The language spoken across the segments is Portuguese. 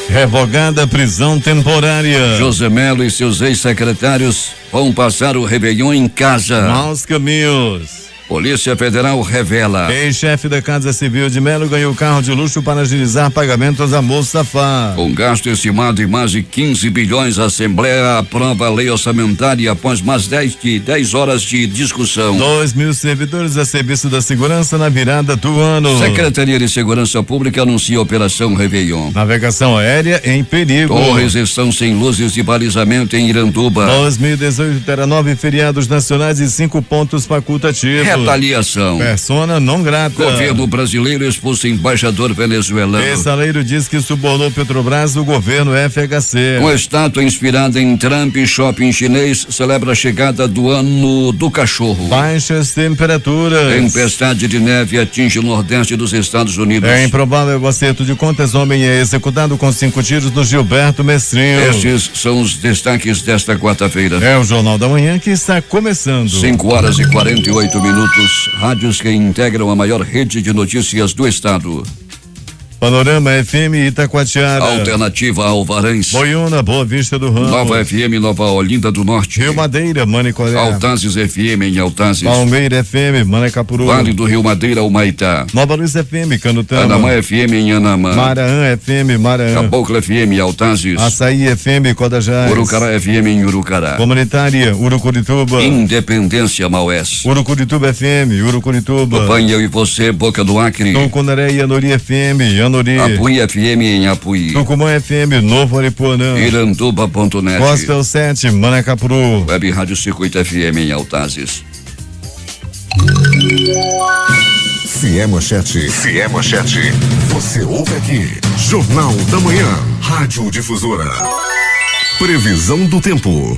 Revogada prisão temporária. José Melo e seus ex-secretários vão passar o Réveillon em casa. Maus caminhos. Polícia Federal revela. Ex-chefe da Casa Civil de Melo ganhou carro de luxo para agilizar pagamentos a Mustafa. Com gasto estimado em mais de 15 bilhões, a Assembleia aprova a lei orçamentária após mais 10 horas de discussão. 2.000 servidores a serviço da segurança na virada do ano. Secretaria de Segurança Pública anuncia a Operação Réveillon. Navegação aérea em perigo. Torres estão sem luzes de balizamento em Iranduba. 2018 terá 9 feriados nacionais e 5 pontos facultativos. Retaliação. Persona não grata. Governo brasileiro expulsa embaixador venezuelano. Estaleiro diz que subornou Petrobras o governo FHC. Com estátua inspirada em Trump, shopping chinês celebra a chegada do ano do cachorro. Baixas temperaturas. Tempestade de neve atinge o nordeste dos Estados Unidos. É improvável acerto de contas. Homem é executado com 5 tiros no Gilberto Mestrinho. Estes são os destaques desta quarta-feira. É o Jornal da Manhã que está começando. 5h48. Rádios que integram a maior rede de notícias do estado. Panorama FM Itacoatiara. Alternativa Alvarães. Boiúna, Boa Vista do Ramo. Nova FM Nova Olinda do Norte. Rio Madeira, Manicoré. Altazes FM em Altazes. Palmeira FM, Manacapuru. Vale do Rio Madeira, Humaitá. Nova Luz FM, Canutama. Anamã FM em Anamã. Maraã FM, Maraã. Caboclo FM Altazes. Açaí FM, Codajás. Urucará FM em Urucará. Comunitária, Urucurituba. Independência, Maués. Urucurituba FM, Urucurituba. Acompanhe eu e você, Boca do Acre. Tucunaré e Anori FM, Anori. Apuí FM em Apuí. Tucumã FM, Novo Aripuanã. Iranduba.net. Gospel 7, Manacapuru. Web Rádio Circuito FM em Altazes. Se é manchete, você ouve aqui. Jornal da Manhã, Rádio Difusora. Previsão do tempo.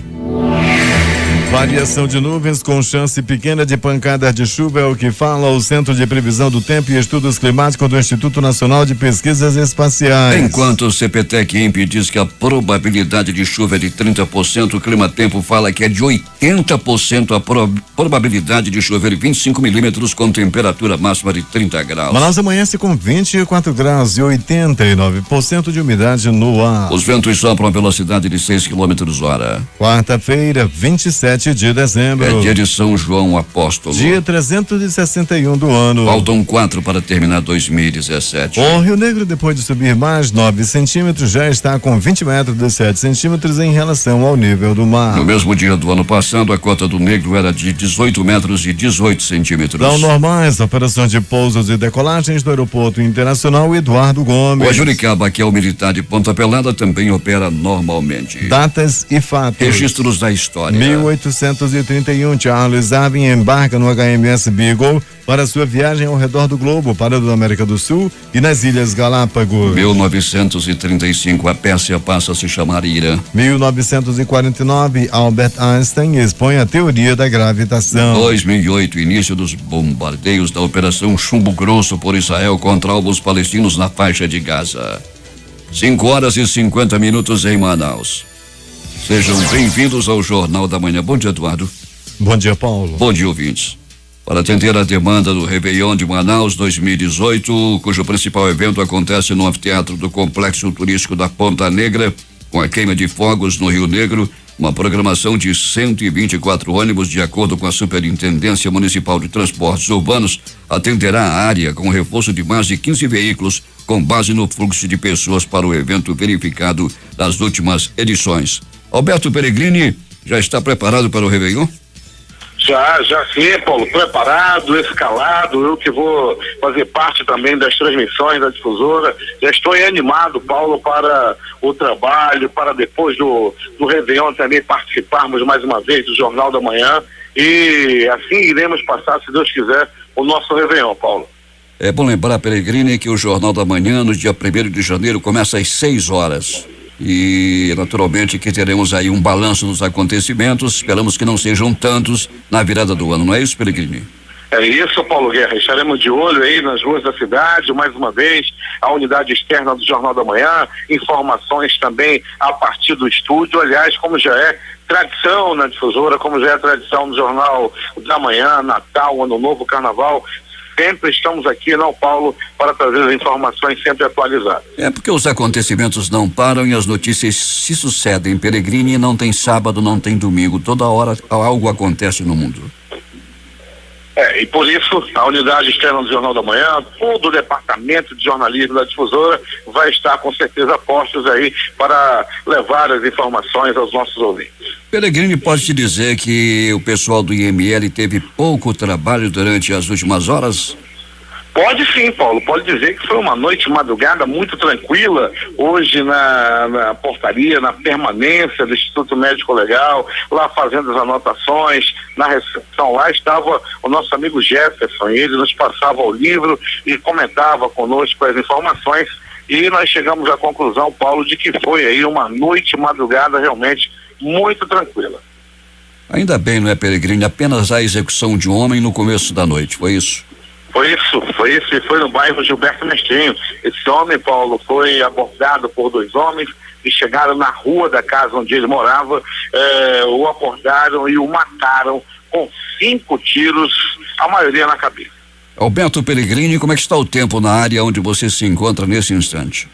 Variação de nuvens com chance pequena de pancadas de chuva é o que fala o Centro de Previsão do Tempo e Estudos Climáticos do Instituto Nacional de Pesquisas Espaciais. Enquanto o CPTEC INPE diz que a probabilidade de chuva é de 30%, o Climatempo fala que é de 80% a probabilidade de chover 25 milímetros com temperatura máxima de 30 graus. Manaus amanhece com 24 graus e 89% de umidade no ar. Os ventos sopram a velocidade de 6 km/h. Quarta-feira, 27 de dezembro. É dia de São João Apóstolo. Dia 361 do ano. Faltam 4 para terminar 2017. O Rio Negro, depois de subir mais 9 centímetros, já está com 20 metros de 7 centímetros em relação ao nível do mar. No mesmo dia do ano passado, a cota do Negro era de 18 metros e 18 centímetros. São normais operações de pousos e decolagens do Aeroporto Internacional Eduardo Gomes. O Ajuricaba, que é o militar de Ponta Pelada, também opera normalmente. Datas e fatos. Registros da história. 1831, Charles Darwin embarca no HMS Beagle para sua viagem ao redor do globo, para a América do Sul e nas Ilhas Galápagos. 1935, a Pérsia passa a se chamar Irã. 1949, Albert Einstein expõe a teoria da gravitação. 2008, início dos bombardeios da Operação Chumbo Grosso por Israel contra alvos palestinos na faixa de Gaza. 5h50 em Manaus. Sejam bem-vindos ao Jornal da Manhã. Bom dia, Eduardo. Bom dia, Paulo. Bom dia, ouvintes. Para atender a demanda do Réveillon de Manaus 2018, cujo principal evento acontece no anfiteatro do Complexo Turístico da Ponta Negra, com a queima de fogos no Rio Negro, uma programação de 124 ônibus, de acordo com a Superintendência Municipal de Transportes Urbanos, atenderá a área com reforço de mais de 15 veículos, com base no fluxo de pessoas para o evento verificado nas últimas edições. Alberto Peregrini, já está preparado para o Réveillon? Já sim, Paulo, preparado, escalado, eu que vou fazer parte também das transmissões da difusora, já estou animado, Paulo, para o trabalho, para depois do Réveillon também participarmos mais uma vez do Jornal da Manhã, e assim iremos passar, se Deus quiser, o nosso Réveillon, Paulo. É bom lembrar, Peregrini, que o Jornal da Manhã, no dia 1º de janeiro, começa às 6 horas. E naturalmente que teremos aí um balanço dos acontecimentos, esperamos que não sejam tantos na virada do ano, não é isso, Peregrini? É isso, Paulo Guerra, estaremos de olho aí nas ruas da cidade, mais uma vez, a unidade externa do Jornal da Manhã, informações também a partir do estúdio, aliás, como já é tradição na difusora, como já é tradição no Jornal da Manhã, Natal, Ano Novo, Carnaval, sempre estamos aqui, não, Paulo, para trazer as informações sempre atualizadas. É porque os acontecimentos não param e as notícias se sucedem. Peregrini, não tem sábado, não tem domingo. Toda hora algo acontece no mundo. E por isso a unidade externa do Jornal da Manhã, todo o departamento de jornalismo da Difusora vai estar com certeza postos aí para levar as informações aos nossos ouvintes. Peregrini, pode te dizer que o pessoal do IML teve pouco trabalho durante as últimas horas? Pode sim, Paulo, pode dizer que foi uma noite, madrugada muito tranquila, hoje na portaria, na permanência do Instituto Médico Legal, lá fazendo as anotações, na recepção lá estava o nosso amigo Jefferson, ele nos passava o livro e comentava conosco as informações, e nós chegamos à conclusão, Paulo, de que foi aí uma noite, madrugada realmente muito tranquila. Ainda bem, não é, Peregrini? Apenas a execução de um homem no começo da noite, foi isso? Foi isso, e foi no bairro Gilberto Mestrinho. Esse homem, Paulo, foi abordado por 2 homens que chegaram na rua da casa onde ele morava, o abordaram e o mataram com 5 tiros, a maioria na cabeça. Alberto Peregrini, como é que está o tempo na área onde você se encontra nesse instante?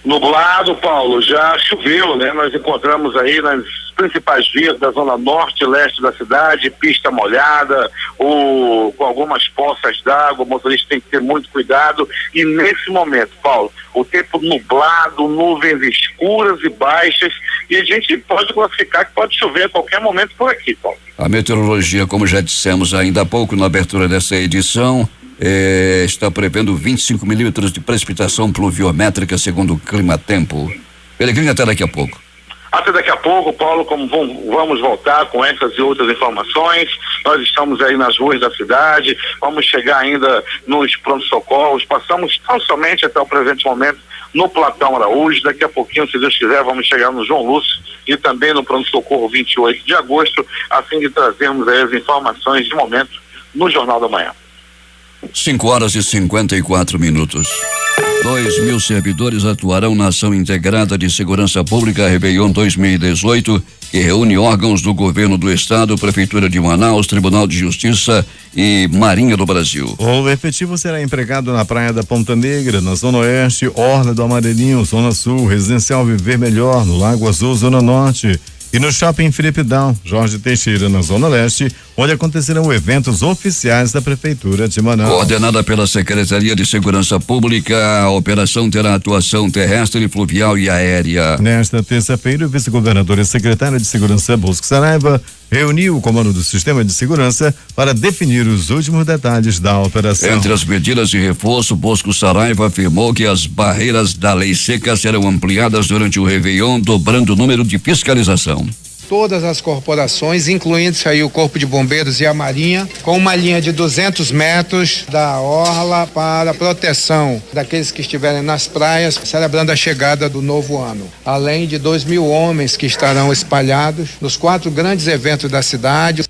Nublado, Paulo, já choveu, né? Nós encontramos aí nas principais vias da zona norte e leste da cidade, pista molhada, com algumas poças d'água, o motorista tem que ter muito cuidado, e nesse momento, Paulo, o tempo nublado, nuvens escuras e baixas, e a gente pode classificar que pode chover a qualquer momento por aqui, Paulo. A meteorologia, como já dissemos ainda há pouco na abertura dessa edição, está prevendo 25 milímetros de precipitação pluviométrica segundo o Climatempo. Peregrini, até daqui a pouco. Até daqui a pouco, Paulo, como vamos voltar com essas e outras informações. Nós estamos aí nas ruas da cidade, vamos chegar ainda nos pronto-socorros, passamos tão somente até o presente momento no Platão Araújo, daqui a pouquinho, se Deus quiser, vamos chegar no João Lúcio e também no pronto-socorro 28 de agosto, a fim de trazermos aí as informações de momento no Jornal da Manhã. 5h54. 2.000 servidores atuarão na Ação Integrada de Segurança Pública Réveillon 2018, que reúne órgãos do Governo do Estado, Prefeitura de Manaus, Tribunal de Justiça e Marinha do Brasil. O efetivo será empregado na Praia da Ponta Negra, na Zona Oeste, Orla do Amarelinho, Zona Sul, Residencial Viver Melhor, no Lago Azul, Zona Norte. E no Shopping Felipe Down, Jorge Teixeira, na Zona Leste, onde acontecerão eventos oficiais da Prefeitura de Manaus. Coordenada pela Secretaria de Segurança Pública, a operação terá atuação terrestre, fluvial e aérea. Nesta terça-feira, o vice-governador e secretário de Segurança, Bosco Saraiva, reuniu o comando do Sistema de Segurança para definir os últimos detalhes da operação. Entre as medidas de reforço, Bosco Saraiva afirmou que as barreiras da lei seca serão ampliadas durante o Réveillon, dobrando o número de fiscalização. Todas as corporações, incluindo-se aí o Corpo de Bombeiros e a Marinha, com uma linha de 200 metros da orla para proteção daqueles que estiverem nas praias, celebrando a chegada do novo ano. Além de 2.000 homens que estarão espalhados nos 4 grandes eventos da cidade.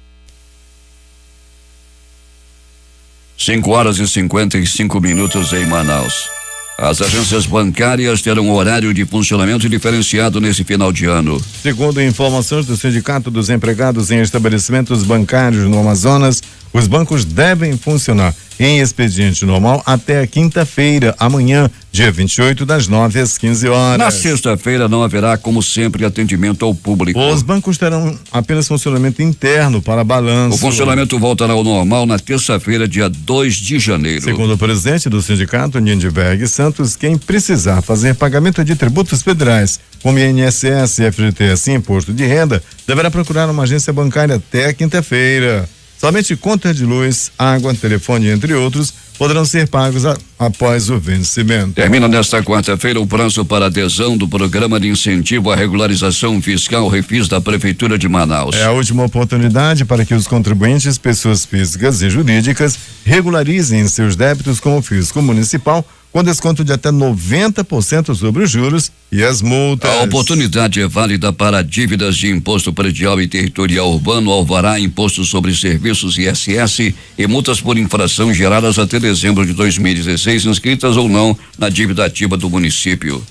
5h55 em Manaus. As agências bancárias terão horário de funcionamento diferenciado nesse final de ano. Segundo informações do Sindicato dos Empregados em Estabelecimentos Bancários no Amazonas, os bancos devem funcionar em expediente normal até a quinta-feira, amanhã, dia 28, das 9 às 15 horas. Na sexta-feira não haverá, como sempre, atendimento ao público. Os bancos terão apenas funcionamento interno para balanço. O funcionamento voltará ao normal na terça-feira, dia 2 de janeiro. Segundo o presidente do sindicato, Nindberg Santos, quem precisar fazer pagamento de tributos federais, como INSS, FGTS e Imposto de Renda, deverá procurar uma agência bancária até quinta-feira. Somente conta de luz, água, telefone, entre outros, poderão ser pagos após o vencimento. Termina nesta quarta-feira o prazo para adesão do Programa de Incentivo à Regularização Fiscal Refis da Prefeitura de Manaus. É a última oportunidade para que os contribuintes, pessoas físicas e jurídicas, regularizem seus débitos com o fisco municipal, com desconto de até 90% sobre os juros e as multas. A oportunidade é válida para dívidas de imposto predial e territorial urbano, alvará, imposto sobre serviços ISS e multas por infração geradas até dezembro de 2016, inscritas ou não na dívida ativa do município.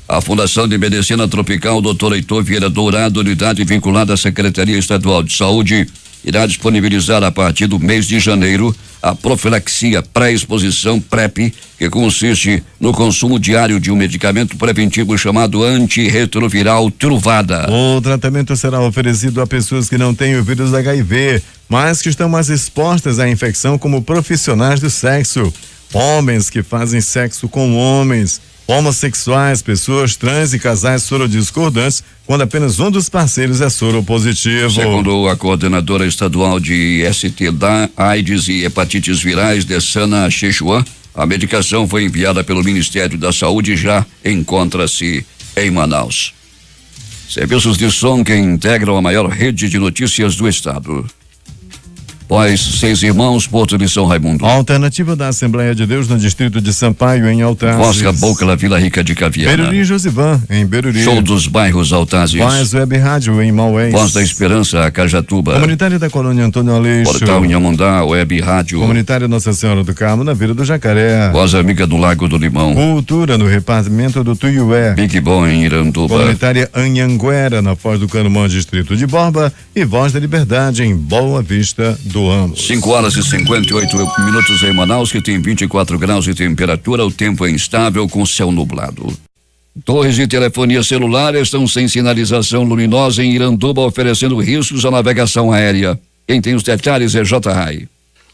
A Fundação de Medicina Tropical Dr. Heitor Vieira Dourado, unidade vinculada à Secretaria Estadual de Saúde, irá disponibilizar a partir do mês de janeiro a profilaxia pré-exposição PrEP, que consiste no consumo diário de um medicamento preventivo chamado antirretroviral Truvada. O tratamento será oferecido a pessoas que não têm o vírus HIV, mas que estão mais expostas à infecção, como profissionais do sexo, homens que fazem sexo com homens, homossexuais, pessoas trans e casais sorodiscordantes, quando apenas um dos parceiros é soropositivo. Segundo a coordenadora estadual de ST da AIDS e hepatites virais, Dessana Chechuan, a medicação foi enviada pelo Ministério da Saúde e já encontra-se em Manaus. Serviços de som que integram a maior rede de notícias do estado. Pós 6 Irmãos, Porto de São Raimundo. A alternativa da Assembleia de Deus no distrito de Sampaio, em Altazes. Voz Cabocla, Vila Rica de Caviana. Beruri Josivan, em Beruri. Show dos Bairros Altazes. Voz Web Rádio, em Maués. Voz da Esperança, Cajatuba. Comunitária da Colônia Antônio Aleixo. Portal Inhamundá, Web Rádio. Comunitária Nossa Senhora do Carmo, na Vila do Jacaré. Voz Amiga do Lago do Limão. Cultura, no repartimento do Tuiué. Big Bom, em Iranduba. Comunitária Anhanguera, na Foz do Canumã, distrito de Borba. E Voz da Liberdade, em Boa Vista do Amos. 5 horas e 58 minutos em Manaus, que tem 24 graus de temperatura, o tempo é instável com céu nublado. Torres de telefonia celular estão sem sinalização luminosa em Iranduba, oferecendo riscos à navegação aérea. Quem tem os detalhes é J-Rai.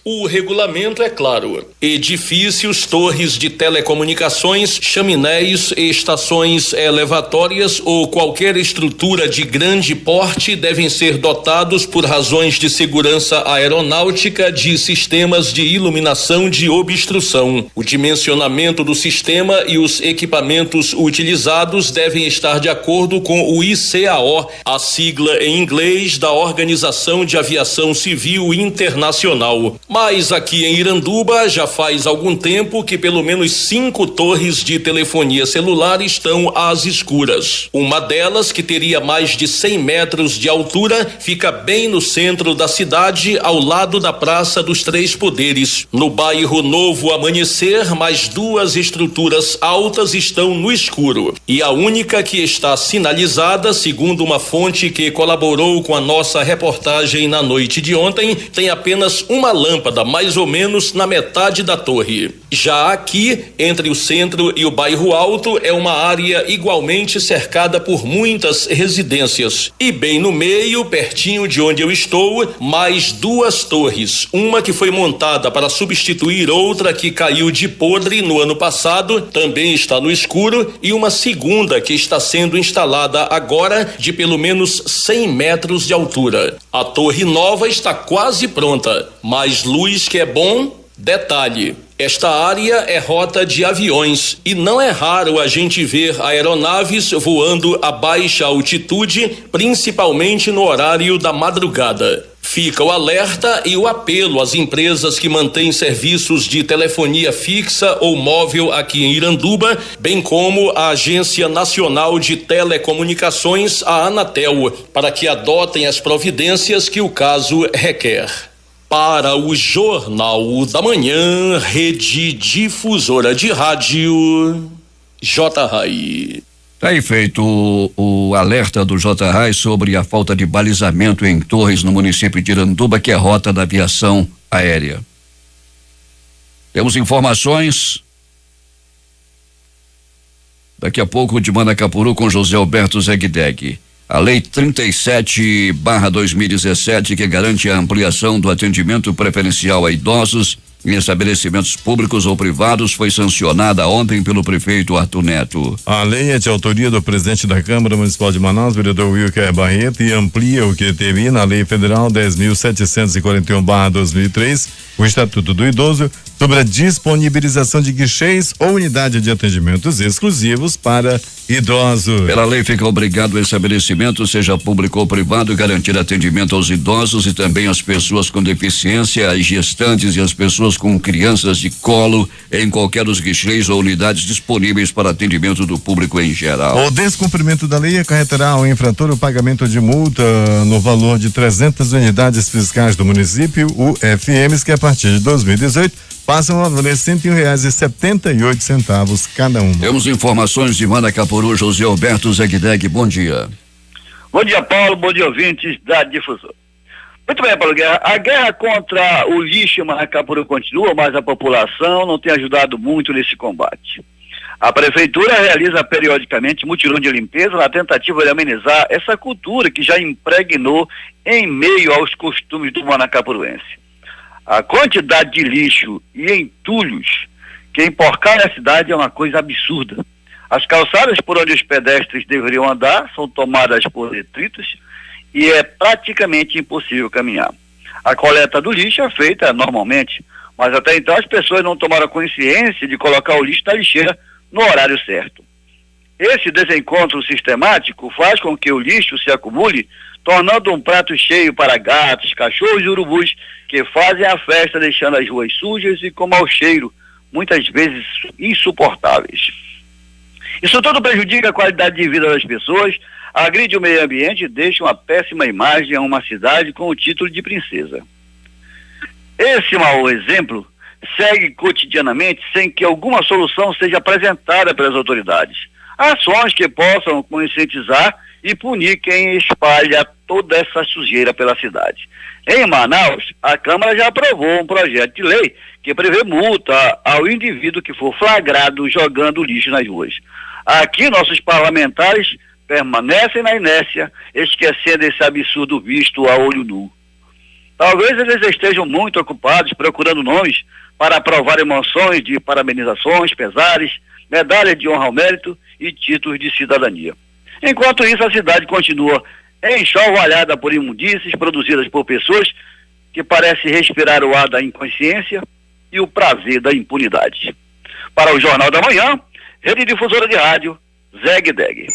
O regulamento é claro: edifícios, torres de telecomunicações, chaminés, estações elevatórias ou qualquer estrutura de grande porte devem ser dotados, por razões de segurança aeronáutica, de sistemas de iluminação de obstrução. O dimensionamento do sistema e os equipamentos utilizados devem estar de acordo com o ICAO, a sigla em inglês da Organização de Aviação Civil Internacional. Mas aqui em Iranduba já faz algum tempo que pelo menos 5 torres de telefonia celular estão às escuras. Uma delas, que teria mais de 100 metros de altura, fica bem no centro da cidade, ao lado da Praça dos Três Poderes. No bairro Novo Amanhecer, mais 2 estruturas altas estão no escuro. E a única que está sinalizada, segundo uma fonte que colaborou com a nossa reportagem na noite de ontem, tem apenas uma lâmpada, mais ou menos na metade da torre. Já aqui, entre o centro e o bairro Alto, é uma área igualmente cercada por muitas residências. E bem no meio, pertinho de onde eu estou, mais 2 torres. Uma que foi montada para substituir outra que caiu de podre no ano passado, também está no escuro, e uma segunda que está sendo instalada agora, de pelo menos 100 metros de altura. A torre nova está quase pronta, mas luz que é bom. Detalhe: esta área é rota de aviões e não é raro a gente ver aeronaves voando a baixa altitude, principalmente no horário da madrugada. Fica o alerta e o apelo às empresas que mantêm serviços de telefonia fixa ou móvel aqui em Iranduba, bem como a Agência Nacional de Telecomunicações, a Anatel, para que adotem as providências que o caso requer. Para o Jornal da Manhã, Rede Difusora de Rádio, J-Rai. Tá aí feito o alerta do J-Rai sobre a falta de balizamento em torres no município de Iranduba, que é rota da aviação aérea. Temos informações daqui a pouco de Manacapuru com José Alberto Zegdeg. A Lei 37/2017, que garante a ampliação do atendimento preferencial a idosos em estabelecimentos públicos ou privados, foi sancionada ontem pelo prefeito Arthur Neto. A lei é de autoria do presidente da Câmara Municipal de Manaus, vereador Wilker Barreto, e amplia o que teve na Lei Federal 10.741/2003, o Estatuto do Idoso, sobre a disponibilização de guichês ou unidade de atendimentos exclusivos para idosos. Pela lei, fica obrigado o estabelecimento, seja público ou privado, garantir atendimento aos idosos e também às pessoas com deficiência, às gestantes e às pessoas com crianças de colo, em qualquer dos guichês ou unidades disponíveis para atendimento do público em geral. O descumprimento da lei acarretará ao infrator o pagamento de multa no valor de 300 unidades fiscais do município, UFMs, que a partir de 2018 passam a valer R$101,78 cada uma. Temos informações de Manacapuru, José Alberto Zegdeg, bom dia. Bom dia, Paulo, bom dia, ouvintes da Difusora. Muito bem, Paulo Guerra. A guerra contra o lixo em Manacapuru continua, mas a população não tem ajudado muito nesse combate. A prefeitura realiza periodicamente mutirão de limpeza na tentativa de amenizar essa cultura que já impregnou em meio aos costumes do manacapuruense. A quantidade de lixo e entulhos que emporcaram a cidade é uma coisa absurda. As calçadas por onde os pedestres deveriam andar são tomadas por detritos e é praticamente impossível caminhar. A coleta do lixo é feita normalmente, mas até então as pessoas não tomaram consciência de colocar o lixo na lixeira no horário certo. Esse desencontro sistemático faz com que o lixo se acumule, tornando um prato cheio para gatos, cachorros e urubus que fazem a festa deixando as ruas sujas e com mau cheiro, muitas vezes insuportáveis. Isso tudo prejudica a qualidade de vida das pessoas, agride o meio ambiente e deixa uma péssima imagem a uma cidade com o título de princesa. Esse mau exemplo segue cotidianamente sem que alguma solução seja apresentada pelas autoridades. Ações que possam conscientizar e punir quem espalha toda essa sujeira pela cidade. Em Manaus, a Câmara já aprovou um projeto de lei que prevê multa ao indivíduo que for flagrado jogando lixo nas ruas. Aqui, nossos parlamentares permanecem na inércia, esquecendo esse absurdo visto a olho nu. Talvez eles estejam muito ocupados procurando nomes para aprovar emoções de parabenizações, pesares, medalhas de honra ao mérito e títulos de cidadania. Enquanto isso, a cidade continua enxovalhada por imundícies produzidas por pessoas que parecem respirar o ar da inconsciência e o prazer da impunidade. Para o Jornal da Manhã, Rede Difusora de Rádio, Zeg Deg.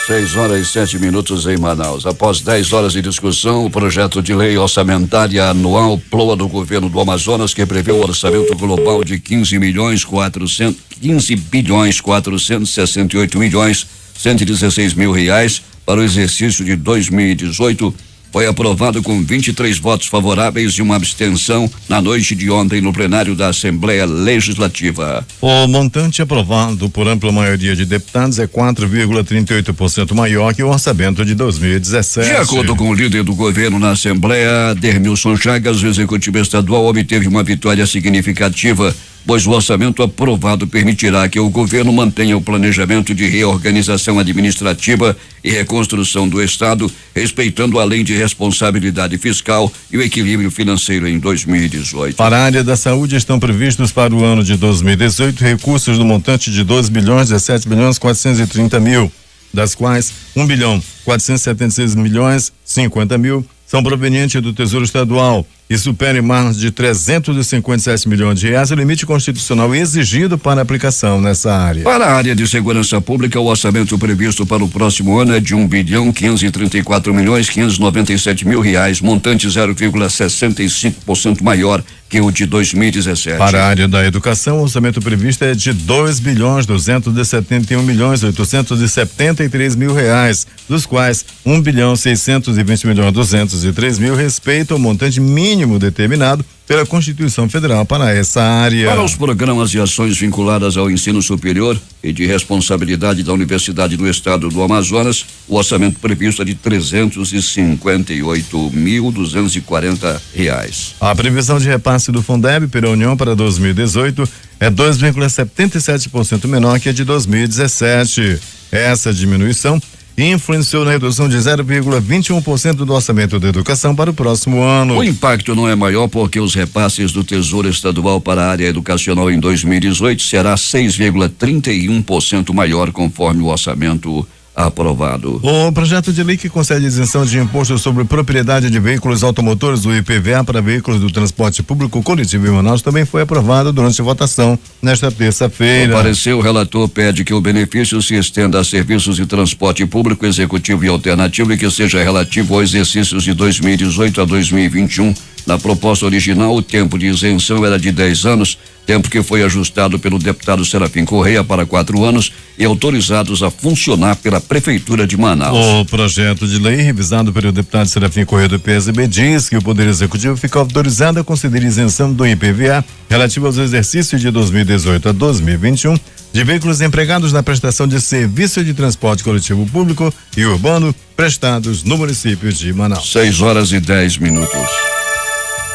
6h07 em Manaus. Após 10 horas de discussão, o projeto de lei orçamentária anual PLOA do governo do Amazonas, que prevê o orçamento global de 15 bilhões 468 milhões 116 mil reais para o exercício de 2018, foi aprovado com 23 votos favoráveis e uma abstenção na noite de ontem no plenário da Assembleia Legislativa. O montante aprovado por ampla maioria de deputados é 4,38% maior que o orçamento de 2017. De acordo com o líder do governo na Assembleia, Dermilson Chagas, o executivo estadual obteve uma vitória significativa, pois o orçamento aprovado permitirá que o governo mantenha o planejamento de reorganização administrativa e reconstrução do Estado, respeitando a lei de responsabilidade fiscal e o equilíbrio financeiro em 2018. Para a área da saúde, estão previstos para o ano de 2018 recursos no montante de 2.17.430.000, das quais 1.476.050.000 são provenientes do Tesouro Estadual e superam em mais de 357 milhões de reais o limite constitucional exigido para aplicação nessa área. Para a área de segurança pública, o orçamento previsto para o próximo ano é de 1.534.597.000 reais, montante 0,65% maior que o de 2017. Para a área da educação, o orçamento previsto é de 2.271.873.000 reais, dos quais 1.620.203.000 respeita o montante mínimo determinado pela Constituição Federal para essa área. Para os programas e ações vinculadas ao ensino superior e de responsabilidade da Universidade do Estado do Amazonas, o orçamento previsto é de 358.240 reais. A previsão de repasse do Fundeb pela União para 2018 é 2,77% menor que a de 2017. Essa diminuição influenciou na redução de 0,21% do orçamento da educação para o próximo ano. O impacto não é maior porque os repasses do Tesouro Estadual para a área educacional em 2018 será 6,31% maior conforme o orçamento aprovado. O projeto de lei que concede isenção de imposto sobre propriedade de veículos automotores, o IPVA, para veículos do transporte público coletivo em Manaus também foi aprovado durante a votação nesta terça-feira. O parecer, o relator pede que o benefício se estenda a serviços de transporte público, executivo e alternativo e que seja relativo aos exercícios de 2018 a 2021. Na proposta original, o tempo de isenção era de 10 anos, tempo que foi ajustado pelo deputado Serafim Correia para 4 anos e autorizados a funcionar pela Prefeitura de Manaus. O projeto de lei revisado pelo deputado Serafim Correia do PSB diz que o Poder Executivo fica autorizado a conceder isenção do IPVA relativo aos exercícios de 2018 a 2021 de veículos empregados na prestação de serviço de transporte coletivo público e urbano prestados no município de Manaus. 6h10.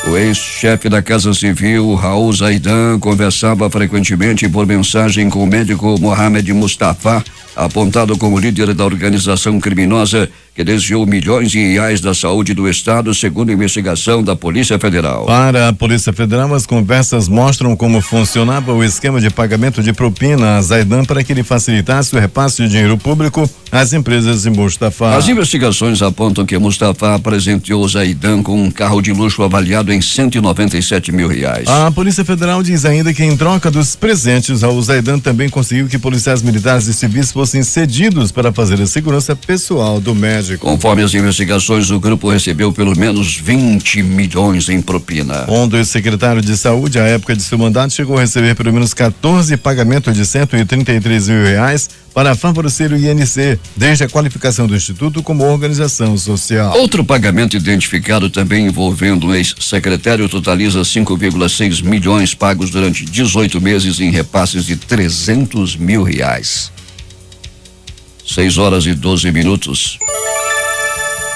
O ex-chefe da Casa Civil, Raul Zaidan, conversava frequentemente por mensagem com o médico Mohamed Mustafa, apontado como líder da organização criminosa que desviou milhões de reais da saúde do estado, segundo a investigação da Polícia Federal. Para a Polícia Federal, as conversas mostram como funcionava o esquema de pagamento de propina a Zaidan para que ele facilitasse o repasse de dinheiro público às empresas de Mustafa. As investigações apontam que Mustafa presenteou Zaidan com um carro de luxo avaliado em 197 mil reais. A Polícia Federal diz ainda que em troca dos presentes, Raul Zaidan também conseguiu que policiais militares e civis fossem cedidos para fazer a segurança pessoal do médico. Conforme as investigações, o grupo recebeu pelo menos 20 milhões em propina. Segundo o secretário de Saúde, à época de seu mandato, chegou a receber pelo menos 14 pagamentos de 133 mil reais para favorecer o INC, desde a qualificação do Instituto como organização social. Outro pagamento identificado também envolvendo um ex-secretário totaliza 5,6 milhões pagos durante 18 meses em repasses de 300 mil reais. 6h12.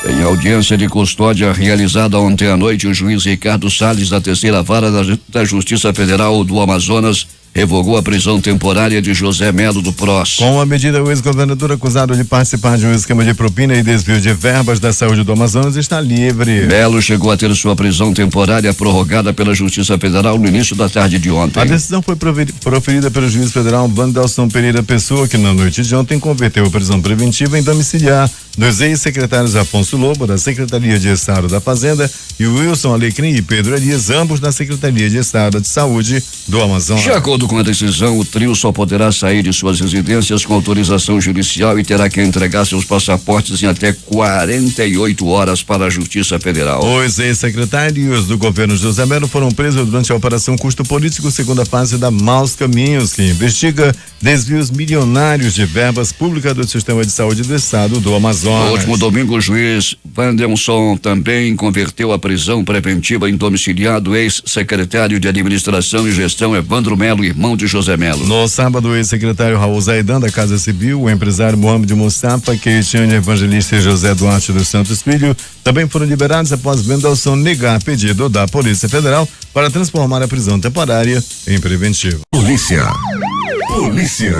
Em audiência de custódia realizada ontem à noite, o juiz Ricardo Salles, da terceira vara da Justiça Federal do Amazonas, revogou a prisão temporária de José Melo do PROS. Com a medida, o ex-governador acusado de participar de um esquema de propina e desvio de verbas da saúde do Amazonas está livre. Melo chegou a ter sua prisão temporária prorrogada pela Justiça Federal no início da tarde de ontem. A decisão foi proferida pelo juiz federal Wandelson Pereira Pessoa, que na noite de ontem converteu a prisão preventiva em domiciliar dos ex-secretários Afonso Lobo, da Secretaria de Estado da Fazenda, e Wilson Alecrim e Pedro Elias, ambos da Secretaria de Estado de Saúde do Amazonas. De acordo com a decisão, o trio só poderá sair de suas residências com autorização judicial e terá que entregar seus passaportes em até 48 horas para a Justiça Federal. Os ex-secretários do governo José Melo foram presos durante a Operação Custo Político, segunda fase da Maus Caminhos, que investiga desvios milionários de verbas públicas do sistema de saúde do estado do Amazonas. No último domingo, o juiz Wandelson também converteu a prisão preventiva em domiciliar do ex-secretário de Administração e Gestão Evandro Melo, irmão de José Melo. No sábado, o ex-secretário Raul Zaidan, da Casa Civil, o empresário Mohamed Mustafa, Cristiane Evangelista e José Duarte dos Santos Filho também foram liberados após Wandelson negar pedido da Polícia Federal para transformar a prisão temporária em preventiva. Polícia.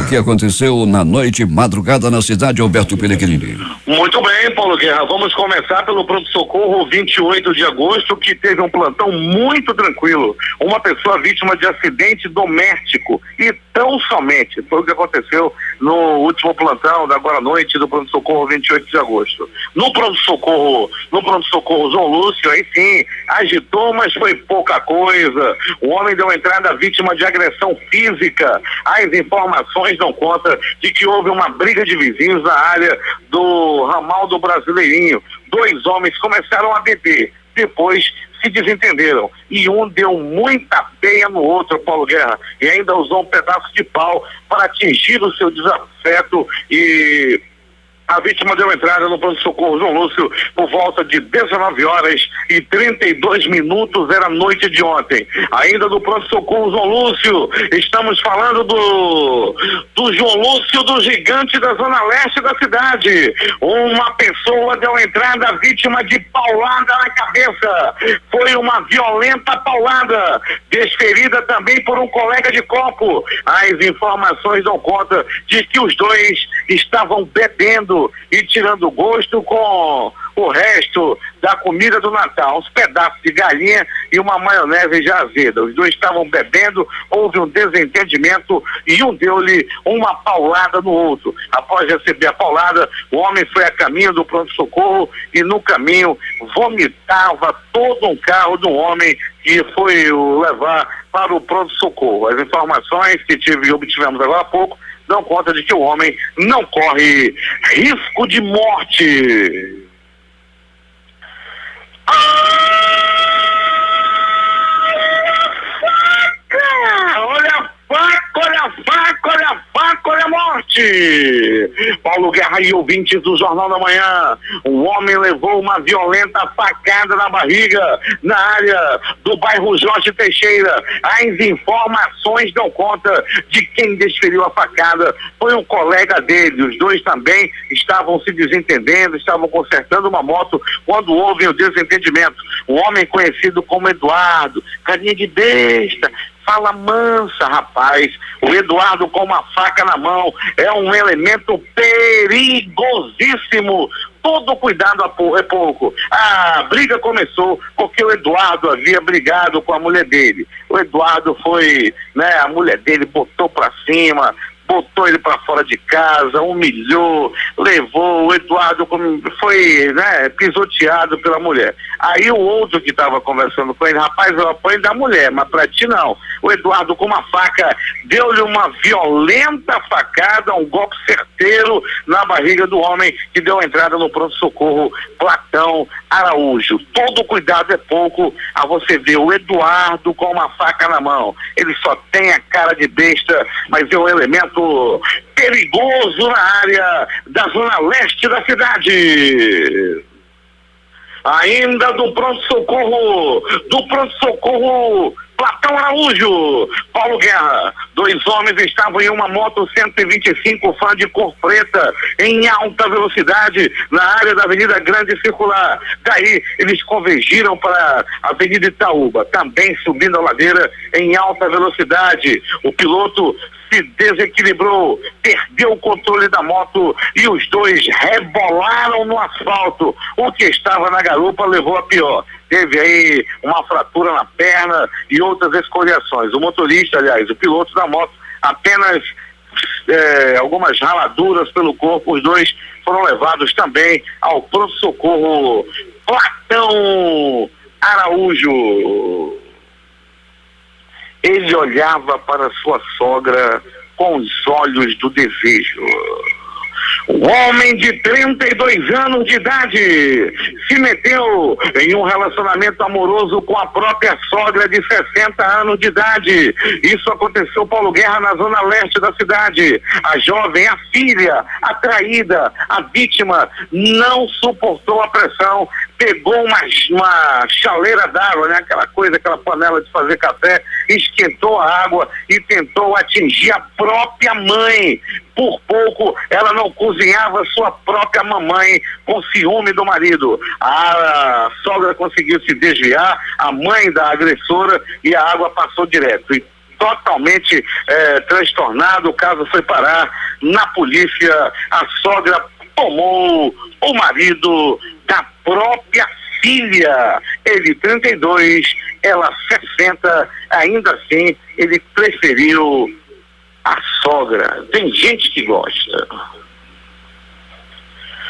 O que aconteceu na noite madrugada na cidade, Alberto Pelegrini? Muito bem, Paulo Guerra. Vamos começar pelo pronto-socorro 28 de agosto, que teve um plantão muito tranquilo. Uma pessoa vítima de acidente doméstico e tão somente. Foi o que aconteceu no último plantão da agora à noite do pronto-socorro 28 de agosto. No pronto-socorro João Lúcio, aí sim, agitou, mas foi pouca coisa. O homem deu entrada vítima de agressão física. As informações dão conta de que houve uma briga de vizinhos na área do ramal do Brasileirinho. 2 homens começaram a beber, depois se desentenderam e um deu muita peia no outro, Paulo Guerra, e ainda usou um pedaço de pau para atingir o seu desafeto e a vítima deu entrada no pronto-socorro João Lúcio por volta de 19h32, era noite de ontem. Ainda do pronto-socorro João Lúcio, estamos falando do João Lúcio, do gigante da zona leste da cidade. Uma pessoa deu entrada vítima de paulada na cabeça. Foi uma violenta paulada, desferida também por um colega de copo. As informações dão conta de que os dois estavam bebendo e tirando gosto com o resto da comida do Natal, uns pedaços de galinha e uma maionese já azeda. Os dois estavam bebendo, houve um desentendimento e um deu-lhe uma paulada no outro. Após receber a paulada, o homem foi a caminho do pronto-socorro e no caminho vomitava todo um carro do homem que foi o levar para o pronto-socorro. As informações que obtivemos agora há pouco dão conta de que o homem não corre risco de morte. cidade. Paulo Guerra e ouvintes do Jornal da Manhã. Um homem levou uma violenta facada na barriga na área do bairro Jorge Teixeira. As informações dão conta de quem desferiu a facada. Foi um colega dele. Os dois também estavam se desentendendo, estavam consertando uma moto quando houve o desentendimento. Um homem conhecido como Eduardo, carinha de besta, fala mansa, rapaz. O Eduardo com uma faca na mão é um elemento perigosíssimo. Todo cuidado é pouco. A briga começou porque o Eduardo havia brigado com a mulher dele. O Eduardo foi, a mulher dele botou pra cima, botou ele para fora de casa, humilhou, levou. O Eduardo foi, pisoteado pela mulher. Aí o outro que estava conversando com ele, rapaz, eu apanho da mulher, mas pra ti não. O Eduardo com uma faca deu-lhe uma violenta facada, um golpe certeiro na barriga do homem que deu entrada no pronto-socorro Platão Araújo. Todo cuidado é pouco a você ver o Eduardo com uma faca na mão. Ele só tem a cara de besta, mas é um elemento perigoso na área da zona leste da cidade. Ainda do pronto-socorro Platão Araújo. Paulo Guerra, 2 homens estavam em uma moto 125 fã de cor preta em alta velocidade na área da Avenida Grande Circular. Daí eles convergiram para a Avenida Itaúba, também subindo a ladeira em alta velocidade. O piloto se desequilibrou, perdeu o controle da moto e os dois rebolaram no asfalto. O que estava na garupa levou a pior. Teve aí uma fratura na perna e outras escoriações. O motorista, aliás, o piloto da moto, apenas algumas raladuras pelo corpo. Os dois foram levados também ao pronto-socorro Platão Araújo. Ele olhava para sua sogra com os olhos do desejo. Um homem de 32 anos de idade se meteu em um relacionamento amoroso com a própria sogra de 60 anos de idade. Isso aconteceu, Paulo Guerra, na zona leste da cidade. A jovem, a filha, a traída, a vítima, não suportou a pressão, pegou uma chaleira d'água, aquela panela de fazer café, esquentou a água e tentou atingir a própria mãe. Por pouco ela não cozinhava sua própria mamãe com ciúme do marido. A sogra conseguiu se desviar, a mãe da agressora, e a água passou direto. E totalmente transtornado, o caso foi parar na polícia. A sogra tomou o marido da própria filha. Ele 32, ela 60, ainda assim ele preferiu a sogra. Tem gente que gosta.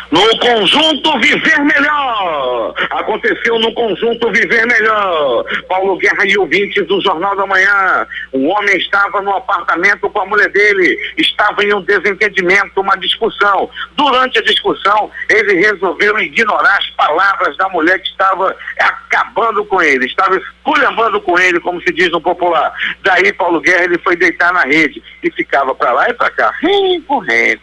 No Conjunto Viver Melhor. Aconteceu no Conjunto Viver Melhor. Paulo Guerra e ouvintes do Jornal da Manhã. Um homem estava no apartamento com a mulher dele. Estava em um desentendimento, uma discussão. Durante a discussão, ele resolveu ignorar as palavras da mulher que estava acabando com ele. Estava esculhambando com ele, como se diz no popular. Daí, Paulo Guerra, ele foi deitar na rede e ficava para lá e para cá, correndo.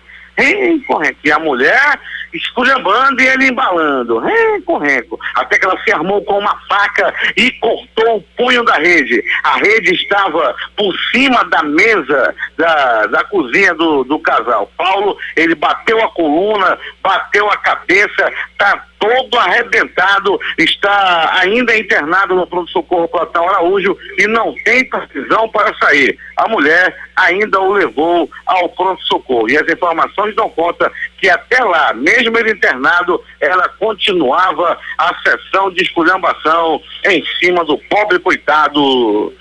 E a mulher esculhambando e ele embalando, renco, até que ela se armou com uma faca e cortou o punho da rede. A rede estava por cima da mesa da cozinha do casal. Paulo, ele bateu a coluna, bateu a cabeça, tá todo arrebentado, está ainda internado no pronto-socorro Platão Araújo e não tem precisão para sair. A mulher ainda o levou ao pronto-socorro. E as informações dão conta que até lá, mesmo ele internado, ela continuava a sessão de esculhambação em cima do pobre coitado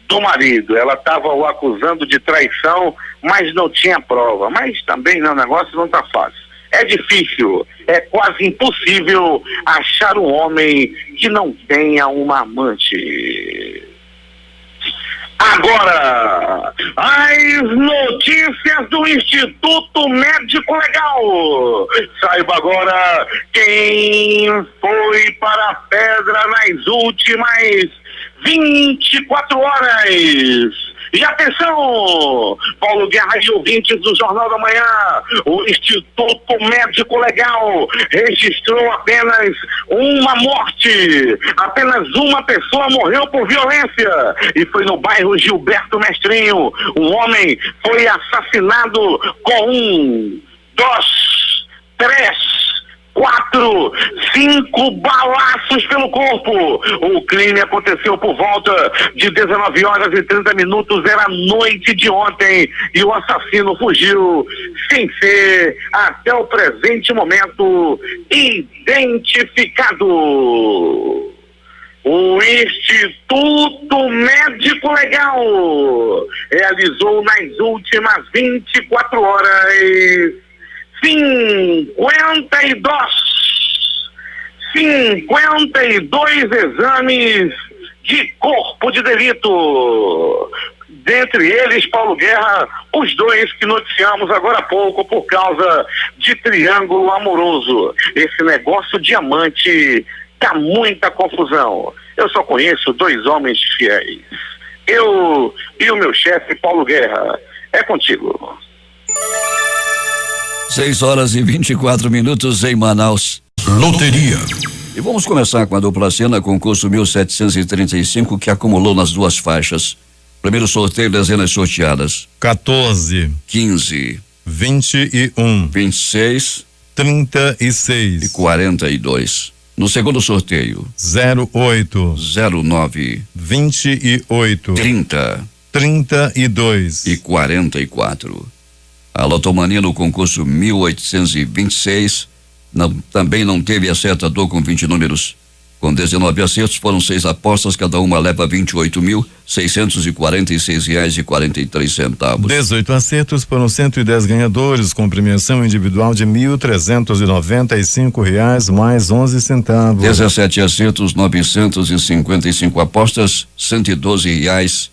do marido. Ela estava o acusando de traição, mas não tinha prova. Mas também o negócio não está fácil. É difícil, é quase impossível achar um homem que não tenha uma amante. Agora, as notícias do Instituto Médico Legal. Saiba agora quem foi para a pedra nas últimas 24 horas. E atenção, Paulo Guerra e ouvintes do Jornal da Manhã, o Instituto Médico Legal registrou apenas uma morte. Apenas uma pessoa morreu por violência e foi no bairro Gilberto Mestrinho. Um homem foi assassinado com 1, 2, 3, 4, 5 balaços pelo corpo. O crime aconteceu por volta de 19h30. Era noite de ontem e o assassino fugiu sem ser, até o presente momento, identificado. O Instituto Médico Legal realizou nas últimas 24 horas 52 exames de corpo de delito. Dentre eles, Paulo Guerra, os 2 que noticiamos agora há pouco por causa de triângulo amoroso. Esse negócio diamante dá muita confusão. Eu só conheço 2 homens fiéis. Eu e o meu chefe, Paulo Guerra. É contigo. 6h24 em Manaus. Loteria. E vamos começar com a dupla cena, concurso 1735, que acumulou nas 2 faixas. Primeiro sorteio, dezenas sorteadas: 14, 15, 21, 26 36 e 42. No segundo sorteio: 08, 09, 28, 30 32 e 44. A lotomania no concurso 1826 também não teve acertador com 20 números. Com 19 acertos, foram 6 apostas, cada uma leva R$28.646,43. 18 acertos, foram 110 ganhadores, com premiação individual de R$1.395 mais 11 centavos. 17 acertos, 955 apostas, R$112,48.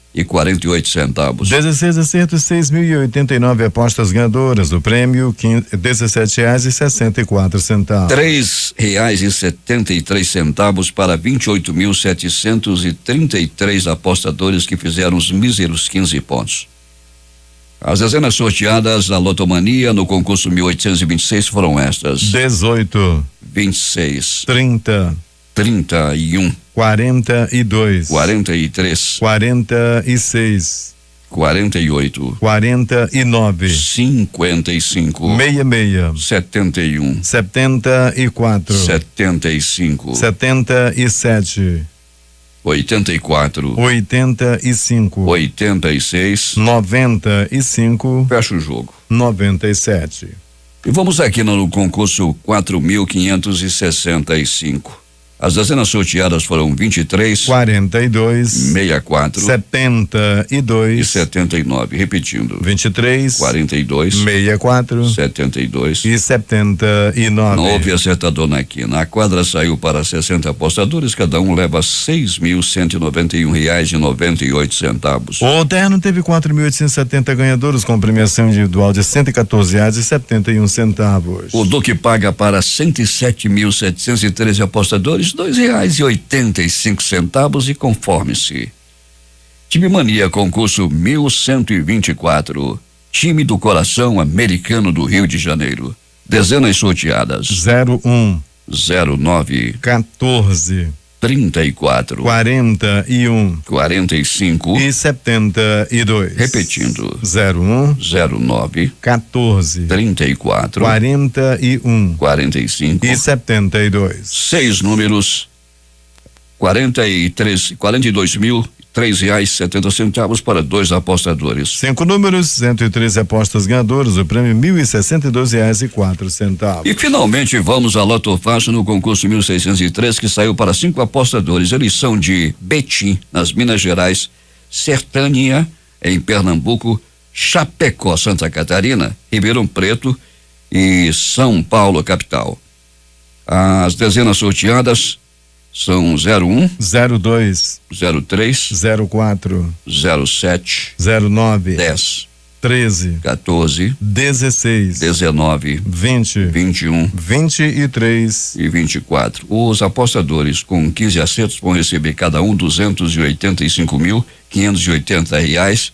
16 acertos, 6.089 apostas ganhadoras. O prêmio R$17,64. R$3,73 para 28.733 apostadores que fizeram os míseros 15 pontos. As dezenas sorteadas da lotomania no concurso 1826 foram estas: 18, 26, 30, 31, 42, 43, 46, 48, 49, 55, 66, 71, 74, 75, 77, 84, 85, 86. 95, Fecha o jogo. 97. E vamos aqui no concurso 4.565. As dezenas sorteadas foram 23, 42, 64 72 e 79. Repetindo: 23, 42, 64 72 e 79. Não houve acertador na quina. A quadra saiu para 60 apostadores, cada um leva R$6.191,98. O terno teve 4.870 ganhadores, com premiação individual de R$114,71. O Duque paga para 107.713 apostadores R$2,85 e conforme-se. Time Mania, concurso 1124. Time do coração americano do Rio de Janeiro. Dezenas sorteadas: 01, 09, 14, 34, 41 45 e 72. Repetindo: 01, 09, 14, 34, 41 45 e 72. 6 números: R$42.003,70 para 2 apostadores. 5 números, 113 apostas ganhadoras, o prêmio R$1.062,04. E finalmente vamos à Loto Fácil no concurso 1603, que saiu para 5 apostadores. Eles são de Betim, nas Minas Gerais, Sertânia, em Pernambuco, Chapecó, Santa Catarina, Ribeirão Preto e São Paulo, capital. As dezenas sorteadas são 01, 02, 03, 04, 07, 09, 10, 13, 14, 16, 19, 20, 21 23 e 24. Os apostadores com 15 acertos vão receber cada um R$285.580,60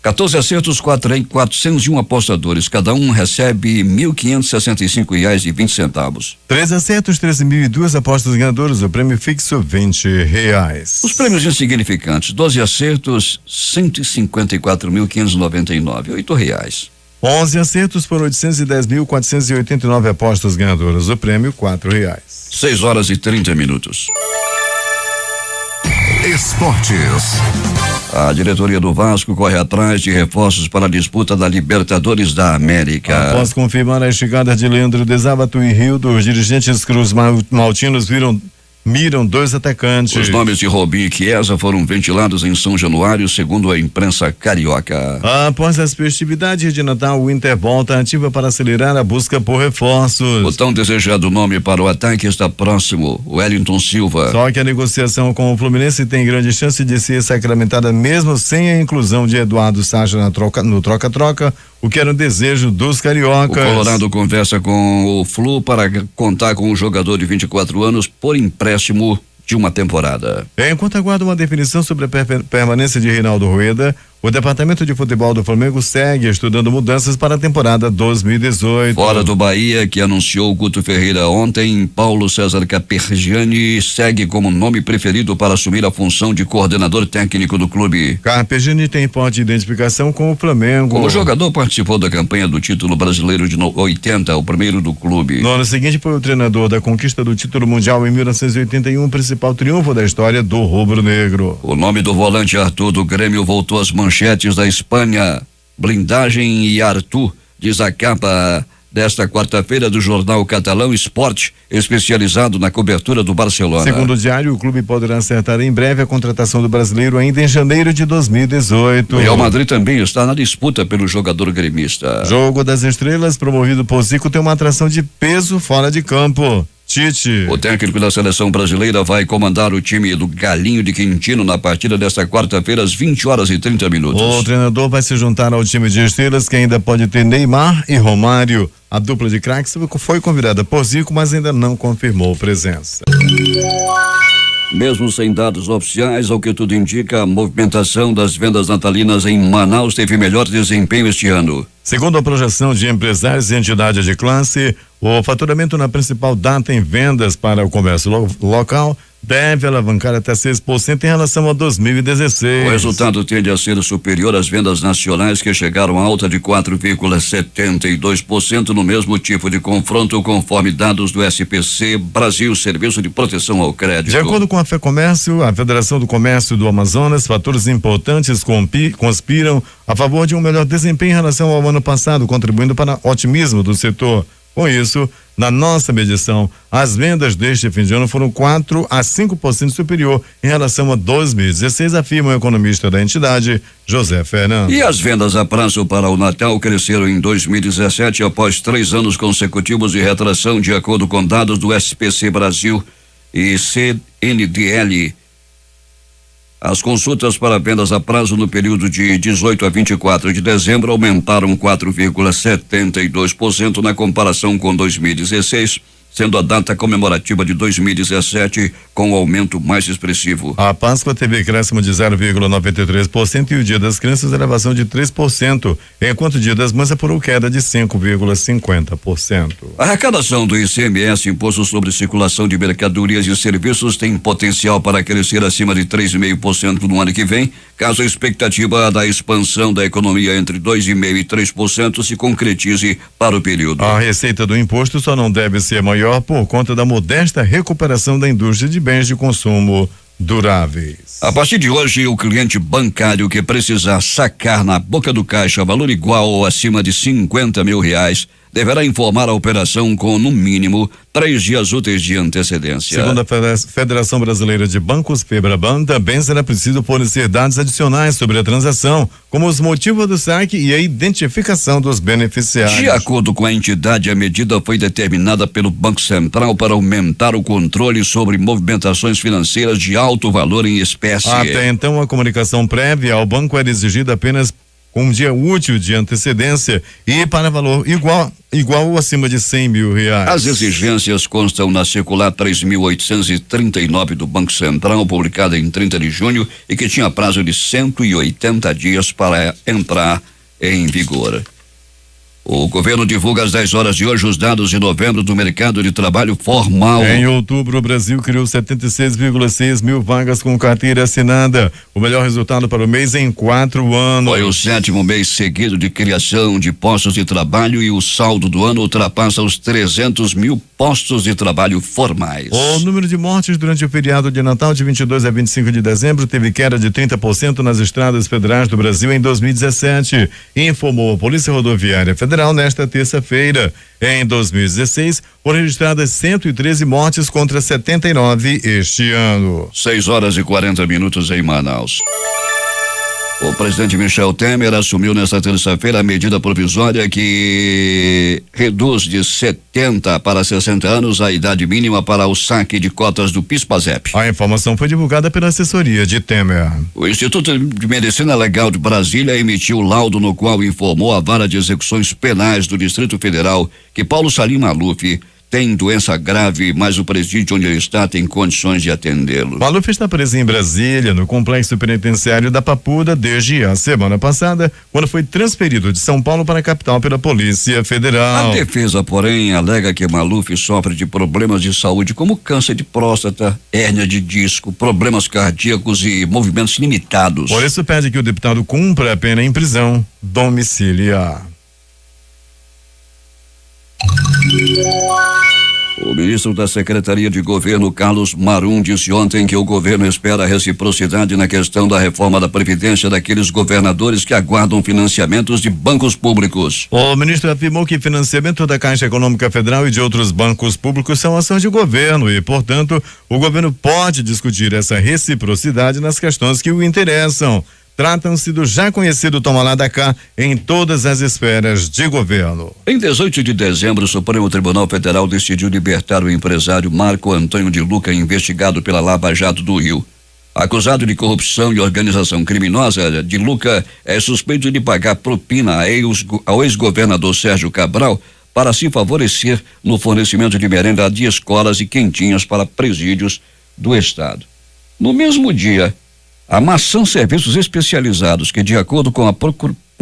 14 acertos, 401 apostadores. Cada um recebe R$1.565,20. 3 acertos, 13.002 apostas ganhadoras. O prêmio fixo, R$20. Os prêmios insignificantes: 12 acertos, R$154.599, R$8. 11 acertos por 810.489 apostas ganhadoras. O prêmio, R$4. 6h30. Esportes. A diretoria do Vasco corre atrás de reforços para a disputa da Libertadores da América. Após confirmar a chegada de Leandro Desábato e Rildo, os dirigentes Cruz Maltinos miram 2 atacantes. Os nomes de Robinho e Chiesa foram ventilados em São Januário, segundo a imprensa carioca. Após as festividades de Natal, o Inter volta ativa para acelerar a busca por reforços. O tão desejado nome para o ataque está próximo, Wellington Silva. Só que a negociação com o Fluminense tem grande chance de ser sacramentada mesmo sem a inclusão de Eduardo Sacha no troca-troca, o que era um desejo dos cariocas. O Colorado conversa com o Flu para contar com o jogador de 24 anos por empréstimo de uma temporada. Enquanto aguarda uma definição sobre a permanência de Reinaldo Rueda, o departamento de futebol do Flamengo segue estudando mudanças para a temporada 2018. Fora do Bahia, que anunciou Guto Ferreira ontem, Paulo César Carpegiani segue como nome preferido para assumir a função de coordenador técnico do clube. Carpegiani tem forte identificação com o Flamengo. O jogador participou da campanha do título brasileiro de 80, o primeiro do clube. No ano seguinte foi o treinador da conquista do título mundial em 1981, principal triunfo da história do rubro-negro. O nome do volante Arthur do Grêmio voltou às manchetes da Espanha. Blindagem e Arthur, diz a capa desta quarta-feira do jornal catalão Sport, especializado na cobertura do Barcelona. Segundo o diário, o clube poderá acertar em breve a contratação do brasileiro ainda em janeiro de 2018. O Real Madrid também está na disputa pelo jogador gremista. Jogo das Estrelas, promovido por Zico, tem uma atração de peso fora de campo. Tite. O técnico da seleção brasileira vai comandar o time do Galinho de Quintino na partida desta quarta-feira às 20h30. O treinador vai se juntar ao time de estrelas que ainda pode ter Neymar e Romário. A dupla de craques foi convidada por Zico, mas ainda não confirmou presença. Mesmo sem dados oficiais, ao que tudo indica, a movimentação das vendas natalinas em Manaus teve melhor desempenho este ano. Segundo a projeção de empresários e entidades de classe, o faturamento na principal data em vendas para o comércio local deve alavancar até 6% em relação a 2016. O resultado tende a ser superior às vendas nacionais, que chegaram a alta de 4,72% no mesmo tipo de confronto, conforme dados do SPC Brasil, Serviço de Proteção ao Crédito. De acordo com a FEComércio, a Federação do Comércio do Amazonas, fatores importantes conspiram a favor de um melhor desempenho em relação ao ano passado, contribuindo para o otimismo do setor. Com isso, na nossa medição, as vendas deste fim de ano foram 4 a 5% superior em relação a 2016, afirma o economista da entidade, José Fernando. E as vendas a prazo para o Natal cresceram em 2017 após 3 anos consecutivos de retração, de acordo com dados do SPC Brasil e CNDL. As consultas para vendas a prazo no período de 18 a 24 de dezembro aumentaram 4,72% na comparação com 2016, sendo a data comemorativa de 2017 com o aumento mais expressivo. A Páscoa teve crescimento de 0,93% e o Dia das Crianças elevação de 3%, enquanto o Dia das Mães apurou queda de 5,50%. A arrecadação do ICMS, Imposto sobre Circulação de Mercadorias e Serviços, tem potencial para crescer acima de 3,5% no ano que vem, caso a expectativa da expansão da economia entre 2,5% e 3% se concretize para o período. A receita do imposto só não deve ser maior por conta da modesta recuperação da indústria de bens de consumo duráveis. A partir de hoje, o cliente bancário que precisar sacar na boca do caixa valor igual ou acima de R$50 mil deverá informar a operação com, no mínimo, 3 dias úteis de antecedência. Segundo a Federação Brasileira de Bancos, FEBRABAN, também será preciso fornecer dados adicionais sobre a transação, como os motivos do saque e a identificação dos beneficiários. De acordo com a entidade, a medida foi determinada pelo Banco Central para aumentar o controle sobre movimentações financeiras de alto valor em espécie. Até então, a comunicação prévia ao banco era exigida apenas com um dia útil de antecedência e para valor igual ou acima de R$100 mil. As exigências constam na circular 3.839 do Banco Central, publicada em 30 de junho e que tinha prazo de 180 dias para entrar em vigor. O governo divulga às 10 horas de hoje os dados de novembro do mercado de trabalho formal. Em outubro, o Brasil criou 76,6 mil vagas com carteira assinada. O melhor resultado para o mês em 4 anos. Foi o 7º mês seguido de criação de postos de trabalho e o saldo do ano ultrapassa os 300 mil postos de trabalho formais. O número de mortes durante o feriado de Natal de 22 a 25 de dezembro teve queda de 30% nas estradas federais do Brasil em 2017, informou a Polícia Rodoviária Federal nesta terça-feira. Em 2016, foram registradas 113 mortes contra 79 este ano. 6 horas e 40 minutos em Manaus. O presidente Michel Temer assumiu nesta terça-feira a medida provisória que reduz de 70 para 60 anos a idade mínima para o saque de cotas do PIS/PASEP. A informação foi divulgada pela assessoria de Temer. O Instituto de Medicina Legal de Brasília emitiu laudo no qual informou a Vara de Execuções Penais do Distrito Federal que Paulo Salim Maluf tem doença grave, mas o presídio onde ele está tem condições de atendê-lo. Maluf está preso em Brasília, no complexo penitenciário da Papuda, desde a semana passada, quando foi transferido de São Paulo para a capital pela Polícia Federal. A defesa, porém, alega que Maluf sofre de problemas de saúde como câncer de próstata, hérnia de disco, problemas cardíacos e movimentos limitados. Por isso pede que o deputado cumpra a pena em prisão domiciliar. O ministro da Secretaria de Governo, Carlos Marum, disse ontem que o governo espera reciprocidade na questão da reforma da Previdência daqueles governadores que aguardam financiamentos de bancos públicos. O ministro afirmou que financiamento da Caixa Econômica Federal e de outros bancos públicos são ações de governo e, portanto, o governo pode discutir essa reciprocidade nas questões que o interessam. Tratam-se do já conhecido toma lá da cá em todas as esferas de governo. Em 18 de dezembro, o Supremo Tribunal Federal decidiu libertar o empresário Marco Antônio de Luca, investigado pela Lava Jato do Rio. Acusado de corrupção e organização criminosa, de Luca é suspeito de pagar propina ao ex-governador Sérgio Cabral para se favorecer no fornecimento de merenda de escolas e quentinhas para presídios do estado. No mesmo dia, a Maçã Serviços Especializados, que de acordo com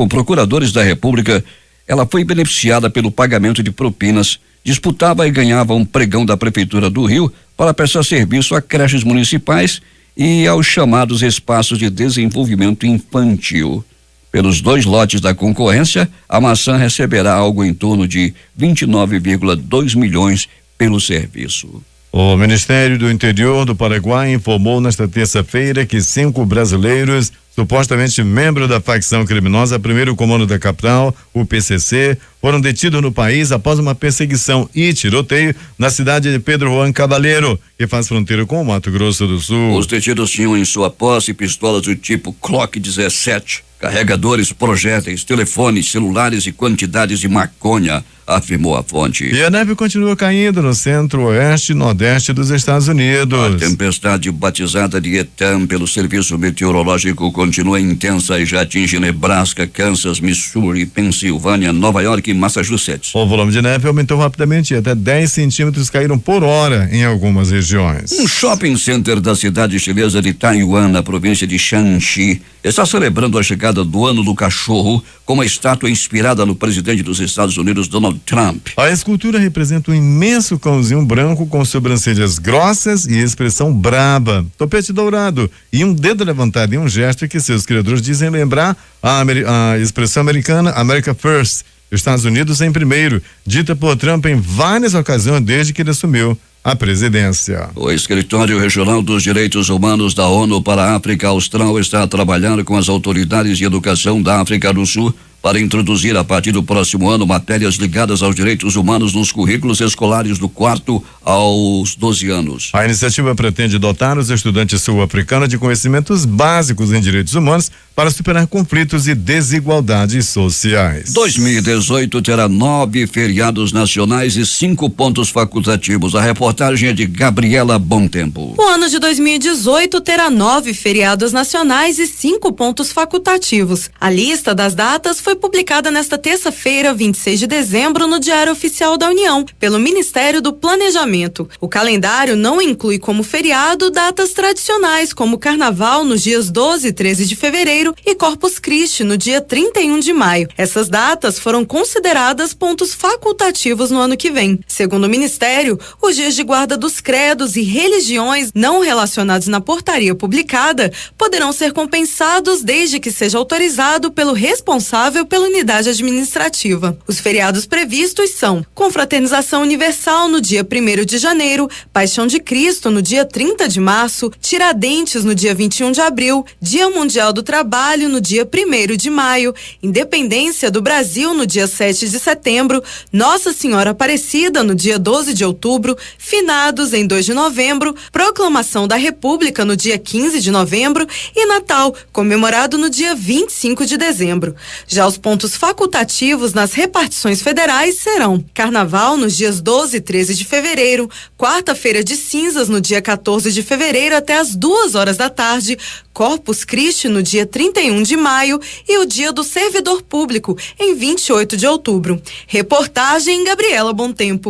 procuradores da República, ela foi beneficiada pelo pagamento de propinas, disputava e ganhava um pregão da Prefeitura do Rio para prestar serviço a creches municipais e aos chamados espaços de desenvolvimento infantil. Pelos 2 lotes da concorrência, a Maçã receberá algo em torno de 29,2 milhões pelo serviço. O Ministério do Interior do Paraguai informou nesta terça-feira que 5 brasileiros, supostamente membros da facção criminosa Primeiro Comando da Capital, o PCC, foram detidos no país após uma perseguição e tiroteio na cidade de Pedro Juan Caballero, que faz fronteira com o Mato Grosso do Sul. Os detidos tinham em sua posse pistolas do tipo Glock 17, carregadores, projéteis, telefones, celulares e quantidades de maconha, afirmou a fonte. E a neve continua caindo no centro-oeste e nordeste dos Estados Unidos. A tempestade batizada de Etan pelo Serviço Meteorológico continua intensa e já atinge Nebraska, Kansas, Missouri, Pensilvânia, Nova York e Massachusetts. O volume de neve aumentou rapidamente e até 10 centímetros caíram por hora em algumas regiões. Um shopping center da cidade chinesa de Taiwan, na província de Shanxi, está celebrando a chegada do Ano do Cachorro com uma estátua inspirada no presidente dos Estados Unidos, Donald Trump. A escultura representa um imenso cãozinho branco com sobrancelhas grossas e expressão braba, topete dourado e um dedo levantado em um gesto que seus criadores dizem lembrar a expressão americana America First, Estados Unidos em primeiro, dita por Trump em várias ocasiões desde que ele assumiu a presidência. O Escritório Regional dos Direitos Humanos da ONU para a África Austral está trabalhando com as autoridades de educação da África do Sul para introduzir a partir do próximo ano matérias ligadas aos direitos humanos nos currículos escolares do 4º aos 12 anos. A iniciativa pretende dotar os estudantes sul-africanos de conhecimentos básicos em direitos humanos para superar conflitos e desigualdades sociais. 2018 terá 9 feriados nacionais e 5 pontos facultativos. A reportagem é de Gabriela Bomtempo. O ano de 2018 terá 9 feriados nacionais e 5 pontos facultativos. A lista das datas foi publicada nesta terça-feira, 26 de dezembro, no Diário Oficial da União, pelo Ministério do Planejamento. O calendário não inclui como feriado datas tradicionais, como Carnaval nos dias 12 e 13 de fevereiro e Corpus Christi no dia 31 de maio. Essas datas foram consideradas pontos facultativos no ano que vem. Segundo o Ministério, os dias de guarda dos credos e religiões não relacionados na portaria publicada poderão ser compensados desde que seja autorizado pelo responsável pela unidade administrativa. Os feriados previstos são Confraternização Universal no dia 1º de janeiro, Paixão de Cristo no dia 30 de março, Tiradentes no dia 21 de abril, Dia Mundial do Trabalho no dia 1º de maio, Independência do Brasil no dia 7 de setembro, Nossa Senhora Aparecida no dia 12 de outubro, Finados em 2 de novembro, Proclamação da República no dia 15 de novembro e Natal, comemorado no dia 25 de dezembro. Já os pontos facultativos nas repartições federais serão Carnaval nos dias 12 e 13 de fevereiro, Quarta-feira de Cinzas no dia 14 de fevereiro até as 2 horas da tarde, Corpus Christi no dia 31 de maio e o Dia do Servidor Público em 28 de outubro. Reportagem Gabriela Bomtempo.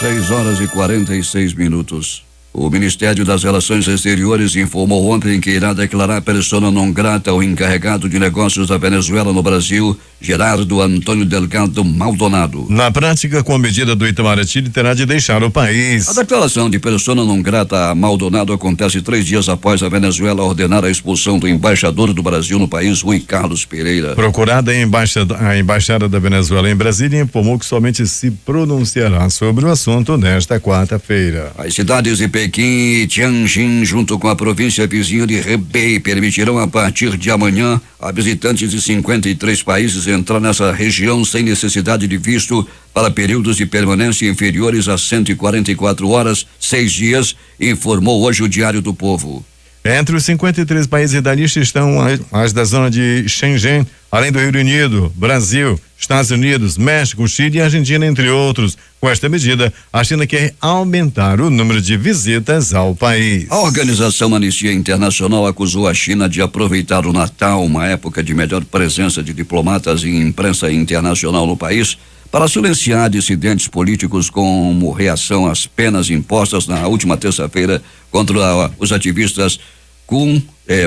6h46. O Ministério das Relações Exteriores informou ontem que irá declarar persona non grata ao encarregado de negócios da Venezuela no Brasil, Gerardo Antônio Delgado Maldonado. Na prática, com a medida do Itamaraty, ele terá de deixar o país. A declaração de persona non grata a Maldonado acontece 3 dias após a Venezuela ordenar a expulsão do embaixador do Brasil no país, Rui Carlos Pereira. Procurada a embaixada da Venezuela em Brasília informou que somente se pronunciará sobre o assunto nesta quarta-feira. As cidades de Pequim e Tianjin, junto com a província vizinha de Hebei, permitirão a partir de amanhã a visitantes de 53 países entrar nessa região sem necessidade de visto para períodos de permanência inferiores a 144 horas, 6 dias, informou hoje o Diário do Povo. Entre os 53 países da lista estão as da zona de Shenzhen, além do Reino Unido, Brasil, Estados Unidos, México, Chile e Argentina, entre outros. Com esta medida, a China quer aumentar o número de visitas ao país. A organização Anistia Internacional acusou a China de aproveitar o Natal, uma época de melhor presença de diplomatas e imprensa internacional no país, para silenciar dissidentes políticos como reação às penas impostas na última terça-feira contra os ativistas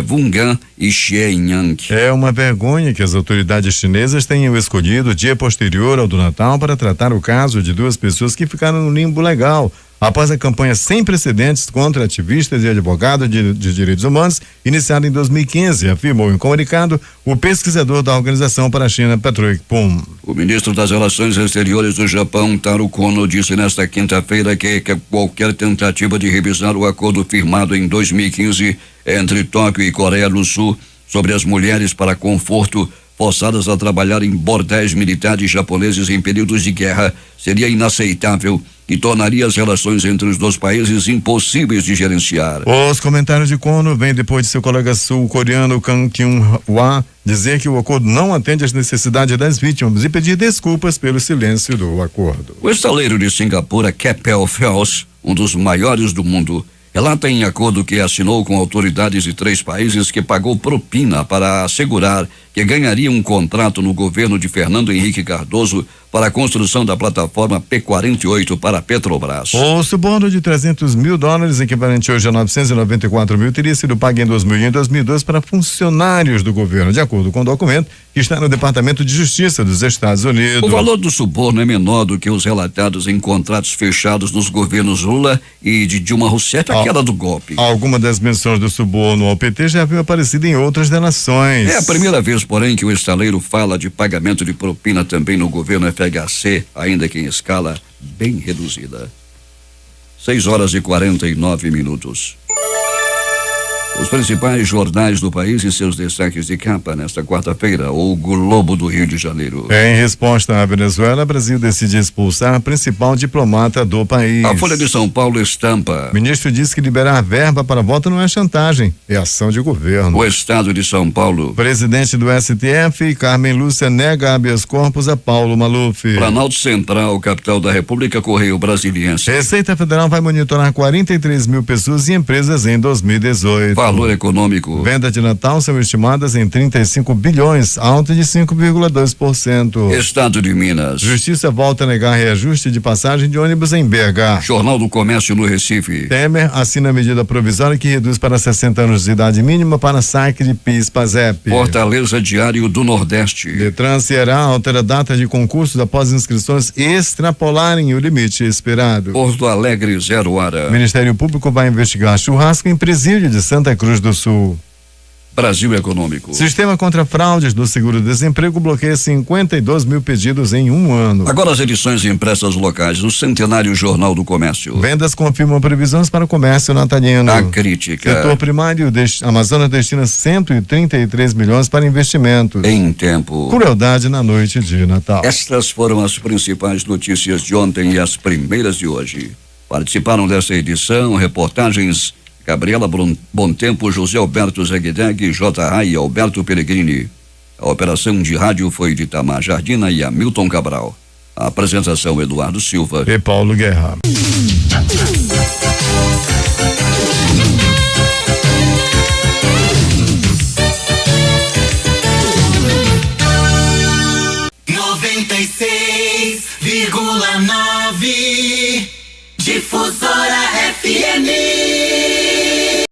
Wungan e Xianyang. É uma vergonha que as autoridades chinesas tenham escolhido o dia posterior ao do Natal para tratar o caso de 2 pessoas que ficaram no limbo legal após a campanha sem precedentes contra ativistas e advogados de direitos humanos iniciada em 2015, afirmou em comunicado o pesquisador da Organização para a China, Patrick Pum. O ministro das Relações Exteriores do Japão, Taro Kono, disse nesta quinta-feira que qualquer tentativa de revisar o acordo firmado em 2015 entre Tóquio e Coreia do Sul sobre as mulheres para conforto forçadas a trabalhar em bordéis militares japoneses em períodos de guerra seria inaceitável e tornaria as relações entre os 2 países impossíveis de gerenciar. Os comentários de Kono vêm depois de seu colega sul-coreano Kang Kyung-hwa dizer que o acordo não atende às necessidades das vítimas e pedir desculpas pelo silêncio do acordo. O estaleiro de Singapura, Keppel FERROS, um dos maiores do mundo, relata em acordo que assinou com autoridades de 3 países que pagou propina para assegurar que ganharia um contrato no governo de Fernando Henrique Cardoso para a construção da plataforma P-48 para a Petrobras. O suborno de $300 mil, equivalente hoje a 994 mil, teria sido pago em 2001 e 2002 para funcionários do governo, de acordo com o documento que está no Departamento de Justiça dos Estados Unidos. O valor do suborno é menor do que os relatados em contratos fechados nos governos Lula e de Dilma Rousseff, aquela do golpe. Alguma das menções do suborno ao PT já havia aparecido em outras delações. É a primeira vez, porém, que o estaleiro fala de pagamento de propina também no governo FHC, ainda que em escala bem reduzida. 6h49. Os principais jornais do país e seus destaques de capa nesta quarta-feira, o Globo do Rio de Janeiro. Em resposta à Venezuela, Brasil decide expulsar a principal diplomata do país. A Folha de São Paulo estampa. O ministro diz que liberar verba para voto não é chantagem, é ação de governo. O Estado de São Paulo. Presidente do STF, Carmen Lúcia, nega habeas corpus a Paulo Maluf. Planalto Central, capital da República, Correio Brasiliense. Receita Federal vai monitorar 43 mil pessoas e empresas em 2018. Valor econômico. Vendas de Natal são estimadas em 35 bilhões, alta de 5,2%. Estado de Minas. Justiça volta a negar reajuste de passagem de ônibus em BH. Jornal do Comércio no Recife. Temer assina a medida provisória que reduz para 60 anos de idade mínima para saque de PIS/PASEP. Fortaleza Diário do Nordeste. Detran Ceará altera a data de concursos após inscrições extrapolarem o limite esperado. Porto Alegre 0 hora. O Ministério Público vai investigar churrasco em presídio de Santa Cruz do Sul. Brasil Econômico. Sistema contra fraudes do seguro-desemprego bloqueia 52 mil pedidos em um ano. Agora as edições impressas locais do Centenário Jornal do Comércio. Vendas confirmam previsões para o comércio natalino. A crítica. Setor primário, Amazonas destina 133 milhões para investimentos. Em tempo. Crueldade na noite de Natal. Estas foram as principais notícias de ontem e as primeiras de hoje. Participaram dessa edição reportagens Gabriela Bontempo, José Alberto Zegdeg, J.A. e Alberto Pellegrini. A operação de rádio foi de Tamar Jardina e Hamilton Cabral. A apresentação Eduardo Silva e Paulo Guerra. (96,9) Difusora FM.